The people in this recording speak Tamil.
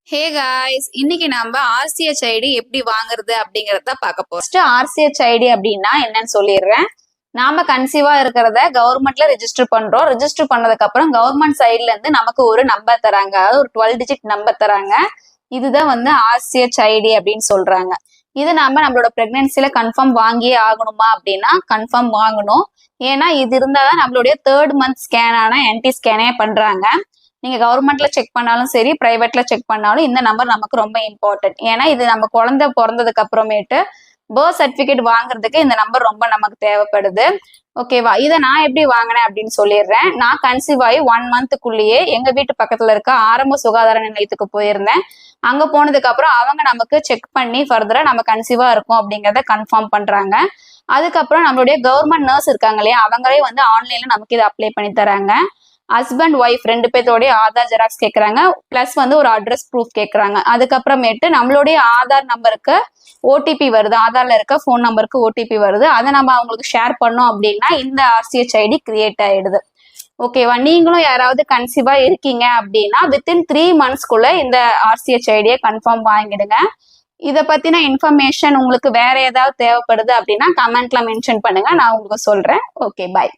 ஹே காய்ஸ், இன்னைக்கு நம்ம ஆர்சிஹெச் ஐடி எப்படி வாங்குறது அப்படிங்கறத பார்க்க போறோம். ஃபர்ஸ்ட் ஆர்சிஹெச் ஐடி அப்படின்னா என்னன்னு சொல்லிடுறேன். நாம கன்சீவா இருக்கிறத கவர்மெண்ட்ல ரெஜிஸ்டர் பண்றோம். ரெஜிஸ்டர் பண்ணதுக்கு அப்புறம் கவர்மெண்ட் சைட்ல இருந்து நமக்கு ஒரு நம்பர் தராங்க, அதாவது ஒரு 12 டிஜிட் நம்பர் தராங்க. இதுதான் வந்து ஆர்சிஹெச் ஐடி அப்படின்னு சொல்றாங்க. இது நாம நம்மளோட பிரெக்னன்சில கன்ஃபார்ம் வாங்கியே ஆகணுமா அப்படின்னா கன்ஃபார்ம் வாங்கணும். ஏன்னா இது இருந்தாதான் நம்மளுடைய 3rd மந்த் ஸ்கேனான என்டி ஸ்கேனே பண்றாங்க. நீங்க கவர்மெண்ட்ல செக் பண்ணாலும் சரி, பிரைவேட்ல செக் பண்ணாலும் இந்த நம்பர் நமக்கு ரொம்ப இம்பார்ட்டன்ட். ஏன்னா இது நம்ம குழந்தை பிறந்ததுக்கு அப்புறமேட்டு பர்த் சர்டிபிகேட் வாங்குறதுக்கு இந்த நம்பர் ரொம்ப நமக்கு தேவைப்படுது. ஓகேவா? இதை நான் எப்படி வாங்கினேன் அப்படின்னு சொல்லிடுறேன். நான் கன்சீவ் ஆகி 1 மந்த்துக்குள்ளேயே எங்க வீட்டு பக்கத்துல இருக்க ஆரம்ப சுகாதார நிலையத்துக்கு போயிருந்தேன். அங்க போனதுக்கு அப்புறம் அவங்க நமக்கு செக் பண்ணி ஃபர்தரா நம்ம கன்சீவா இருக்கும் அப்படிங்கறத கன்ஃபார்ம் பண்றாங்க. அதுக்கப்புறம் நம்மளுடைய கவர்மெண்ட் நர்ஸ் இருக்காங்க இல்லையா, அவங்களே வந்து ஆன்லைன்ல நமக்கு இதை அப்ளை பண்ணி தராங்க. ஹஸ்பண்ட் ஒய்ஃப் 2 பேர்த்தோடைய ஆதார் ஜெராக்ஸ் கேட்கறாங்க, பிளஸ் வந்து ஒரு அட்ரஸ் ப்ரூஃப் கேட்கறாங்க. அதுக்கப்புறமேட்டு நம்மளுடைய ஆதார் நம்பருக்கு ஓடிபி வருது, ஆதார்ல இருக்க போன் நம்பருக்கு ஓடிபி வருது. அதை நம்ம அவங்களுக்கு ஷேர் பண்ணோம் அப்படின்னா இந்த ஆர்சிஹெச் ஐடி கிரியேட் ஆயிடுது. ஓகேவா? நீங்களும் யாராவது கன்சீவா இருக்கீங்க அப்படின்னா வித்தின் 3 மந்த்ஸ்க்குள்ள இந்த ஆர்சிஹெச் ஐடியை கன்ஃபார்ம் வாங்கிடுங்க. இதை பத்தின இன்ஃபர்மேஷன் உங்களுக்கு வேற ஏதாவது தேவைப்படுது அப்படின்னா கமெண்ட்ல மென்ஷன் பண்ணுங்க, நான் உங்களுக்கு சொல்றேன். ஓகே, பாய்.